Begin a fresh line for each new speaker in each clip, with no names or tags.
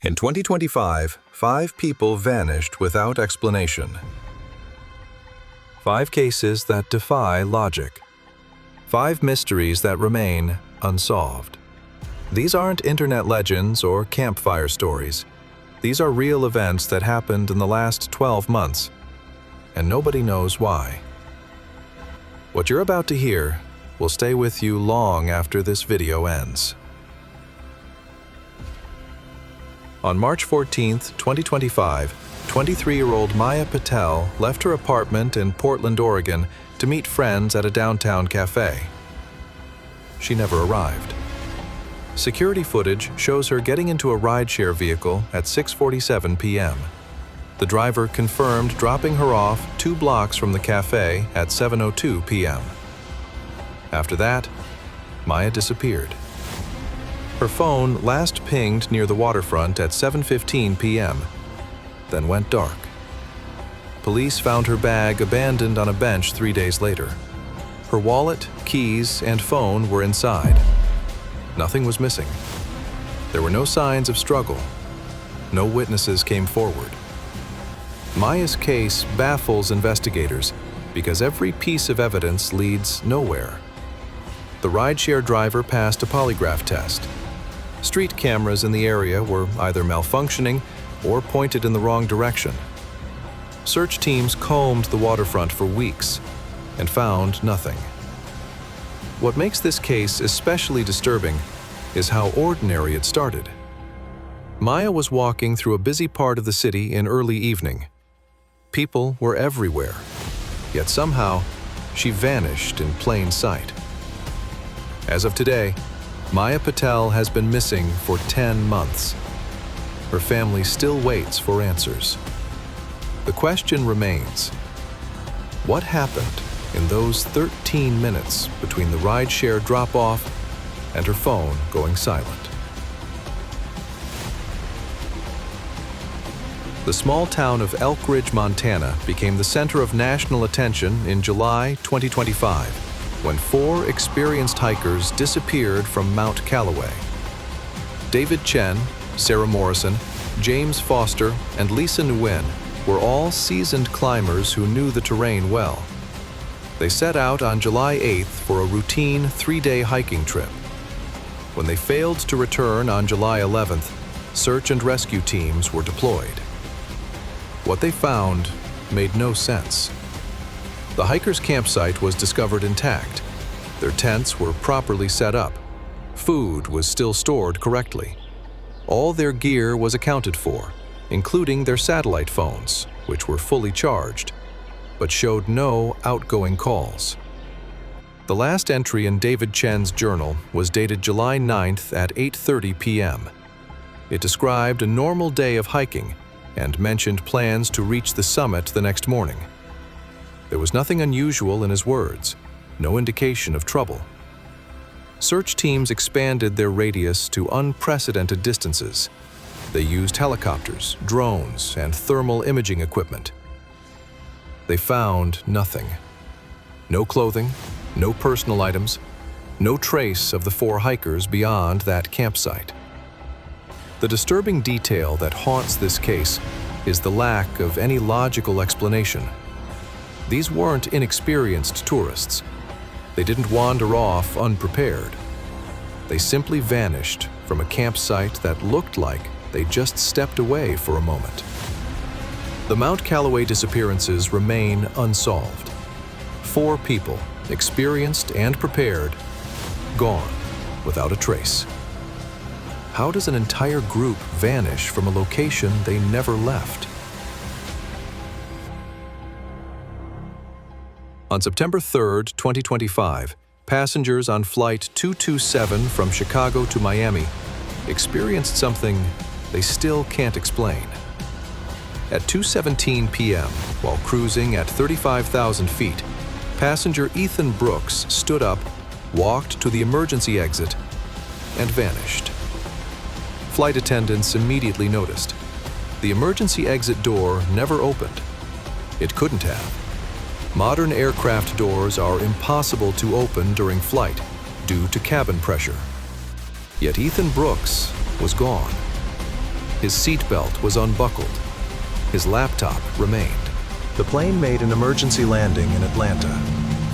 In 2025, 5 people vanished without explanation. 5 cases that defy logic. 5 mysteries that remain unsolved. These aren't internet legends or campfire stories. These are real events that happened in the last 12 months, and nobody knows why. What you're about to hear will stay with you long after this video ends. On March 14, 2025, 23-year-old Maya Patel left her apartment in Portland, Oregon to meet friends at a downtown cafe. She never arrived. Security footage shows her getting into a rideshare vehicle at 6:47 p.m. The driver confirmed dropping her off 2 blocks from the cafe at 7:02 p.m. After that, Maya disappeared. Her phone last pinged near the waterfront at 7:15 p.m., then went dark. Police found her bag abandoned on a bench 3 days later. Her wallet, keys, and phone were inside. Nothing was missing. There were no signs of struggle. No witnesses came forward. Maya's case baffles investigators because every piece of evidence leads nowhere. The rideshare driver passed a polygraph test. Street cameras in the area were either malfunctioning or pointed in the wrong direction. Search teams combed the waterfront for weeks and found nothing. What makes this case especially disturbing is how ordinary it started. Maya was walking through a busy part of the city in early evening. People were everywhere, yet somehow she vanished in plain sight. As of today, Maya Patel has been missing for 10 months. Her family still waits for answers. The question remains, what happened in those 13 minutes between the rideshare drop-off and her phone going silent? The small town of Elk Ridge, Montana became the center of national attention in July 2025 when 4 experienced hikers disappeared from Mount Callaway. David Chen, Sarah Morrison, James Foster, and Lisa Nguyen were all seasoned climbers who knew the terrain well. They set out on July 8th for a routine 3-day hiking trip. When they failed to return on July 11th, search and rescue teams were deployed. What they found made no sense. The hikers' campsite was discovered intact. Their tents were properly set up. Food was still stored correctly. All their gear was accounted for, including their satellite phones, which were fully charged, but showed no outgoing calls. The last entry in David Chen's journal was dated July 9th at 8:30 p.m. It described a normal day of hiking and mentioned plans to reach the summit the next morning. There was nothing unusual in his words, no indication of trouble. Search teams expanded their radius to unprecedented distances. They used helicopters, drones, and thermal imaging equipment. They found nothing. No clothing, no personal items, no trace of the 4 hikers beyond that campsite. The disturbing detail that haunts this case is the lack of any logical explanation. These weren't inexperienced tourists. They didn't wander off unprepared. They simply vanished from a campsite that looked like they just stepped away for a moment. The Mount Callaway disappearances remain unsolved. 4 people, experienced and prepared, gone without a trace. How does an entire group vanish from a location they never left? On September 3, 2025, passengers on Flight 227 from Chicago to Miami experienced something they still can't explain. At 2:17 p.m., while cruising at 35,000 feet, passenger Ethan Brooks stood up, walked to the emergency exit, and vanished. Flight attendants immediately noticed. The emergency exit door never opened. It couldn't have. Modern aircraft doors are impossible to open during flight due to cabin pressure. Yet Ethan Brooks was gone. His seatbelt was unbuckled. His laptop remained. The plane made an emergency landing in Atlanta.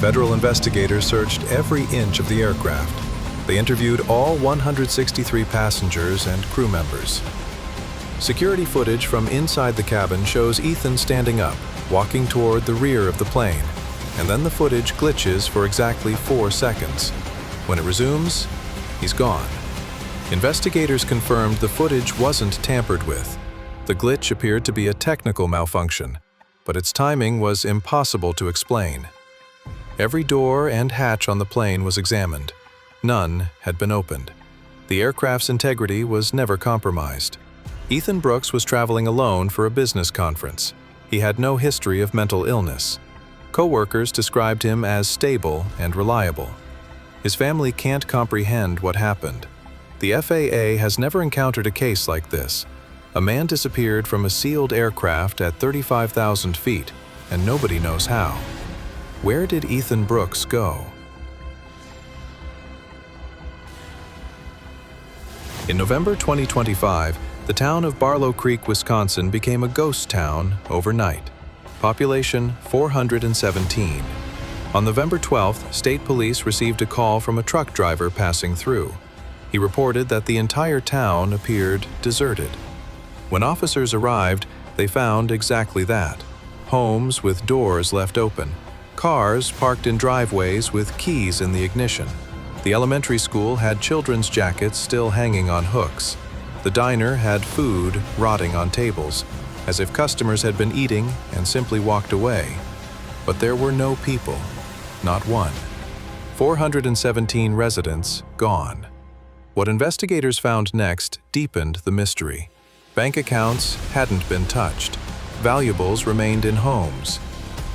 Federal investigators searched every inch of the aircraft. They interviewed all 163 passengers and crew members. Security footage from inside the cabin shows Ethan standing up, walking toward the rear of the plane, and then the footage glitches for exactly 4 seconds. When it resumes, he's gone. Investigators confirmed the footage wasn't tampered with. The glitch appeared to be a technical malfunction, but its timing was impossible to explain. Every door and hatch on the plane was examined. None had been opened. The aircraft's integrity was never compromised. Ethan Brooks was traveling alone for a business conference. He had no history of mental illness. Co-workers described him as stable and reliable. His family can't comprehend what happened. The FAA has never encountered a case like this. A man disappeared from a sealed aircraft at 35,000 feet, and nobody knows how. Where did Ethan Brooks go? In November 2025, the town of Barlow Creek, Wisconsin became a ghost town overnight. Population 417. On November 12th, state police received a call from a truck driver passing through. He reported that the entire town appeared deserted. When officers arrived, they found exactly that. Homes with doors left open. Cars parked in driveways with keys in the ignition. The elementary school had children's jackets still hanging on hooks. The diner had food rotting on tables, as if customers had been eating and simply walked away. But there were no people, not one. 417 residents gone. What investigators found next deepened the mystery. Bank accounts hadn't been touched. Valuables remained in homes.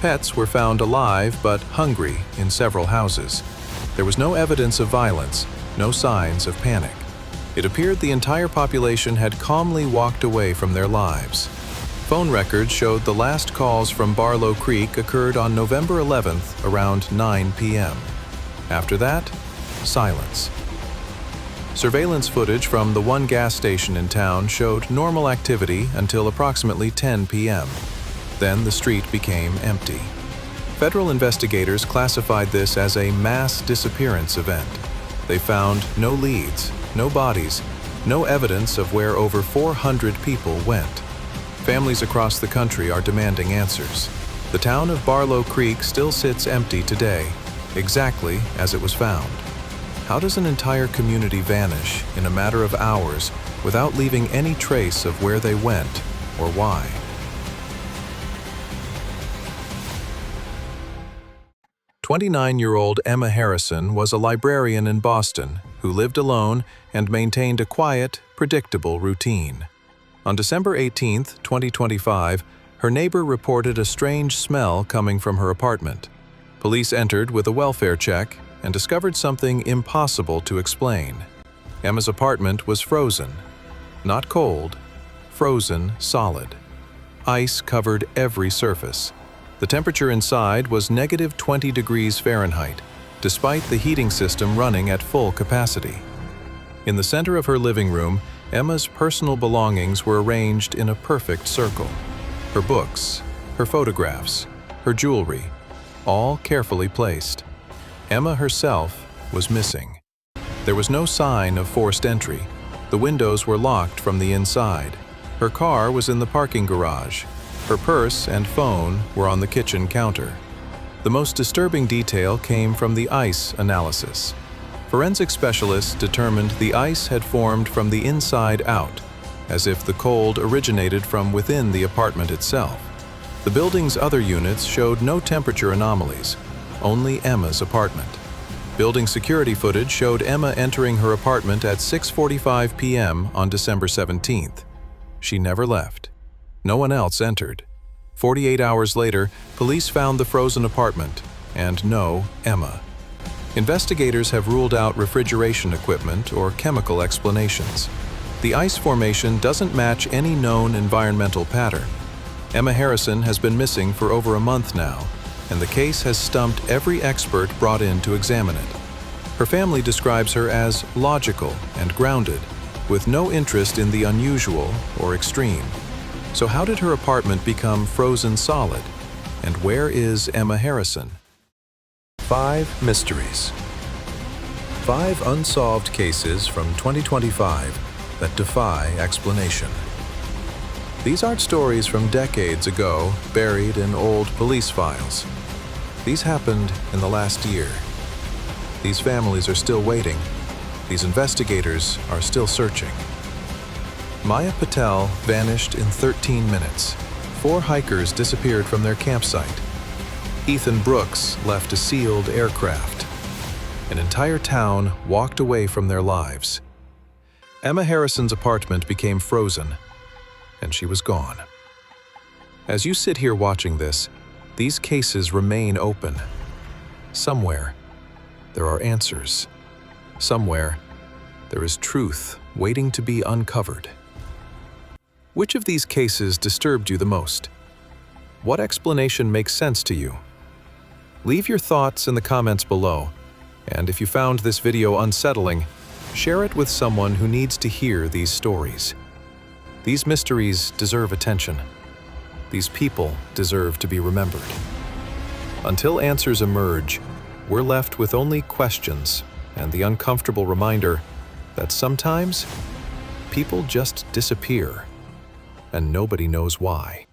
Pets were found alive but hungry in several houses. There was no evidence of violence, no signs of panic. It appeared the entire population had calmly walked away from their lives. Phone records showed the last calls from Barlow Creek occurred on November 11th around 9 p.m. After that, silence. Surveillance footage from the one gas station in town showed normal activity until approximately 10 p.m. Then the street became empty. Federal investigators classified this as a mass disappearance event. They found no leads, no bodies, no evidence of where over 400 people went. Families across the country are demanding answers. The town of Barlow Creek still sits empty today, exactly as it was found. How does an entire community vanish in a matter of hours without leaving any trace of where they went or why? "29-year-old Emma Harrison was a librarian in Boston who lived alone and maintained a quiet, predictable routine. On December 18, 2025, her neighbor reported a strange smell coming from her apartment. Police entered with a welfare check and discovered something impossible to explain. Emma's apartment was frozen. Not cold, frozen solid. Ice covered every surface. The temperature inside was negative 20 degrees Fahrenheit, despite the heating system running at full capacity. In the center of her living room, Emma's personal belongings were arranged in a perfect circle. Her books, her photographs, her jewelry, all carefully placed. Emma herself was missing. There was no sign of forced entry. The windows were locked from the inside. Her car was in the parking garage. Her purse and phone were on the kitchen counter. The most disturbing detail came from the ice analysis. Forensic specialists determined the ice had formed from the inside out, as if the cold originated from within the apartment itself. The building's other units showed no temperature anomalies, only Emma's apartment. Building security footage showed Emma entering her apartment at 6:45 p.m. on December 17th. She never left. No one else entered. 48 hours later, police found the frozen apartment and no Emma. Investigators have ruled out refrigeration equipment or chemical explanations. The ice formation doesn't match any known environmental pattern. Emma Harrison has been missing for over a month now, and the case has stumped every expert brought in to examine it. Her family describes her as logical and grounded, with no interest in the unusual or extreme. So how did her apartment become frozen solid? And where is Emma Harrison? 5 mysteries. 5 unsolved cases from 2025 that defy explanation. These aren't stories from decades ago buried in old police files. These happened in the last year. These families are still waiting. These investigators are still searching. Maya Patel vanished in 13 minutes. 4 hikers disappeared from their campsite. Ethan Brooks left a sealed aircraft. An entire town walked away from their lives. Emma Harrison's apartment became frozen, and she was gone. As you sit here watching this, these cases remain open. Somewhere, there are answers. Somewhere, there is truth waiting to be uncovered. Which of these cases disturbed you the most? What explanation makes sense to you? Leave your thoughts in the comments below, and if you found this video unsettling, share it with someone who needs to hear these stories. These mysteries deserve attention. These people deserve to be remembered. Until answers emerge, we're left with only questions and the uncomfortable reminder that sometimes people just disappear, and nobody knows why.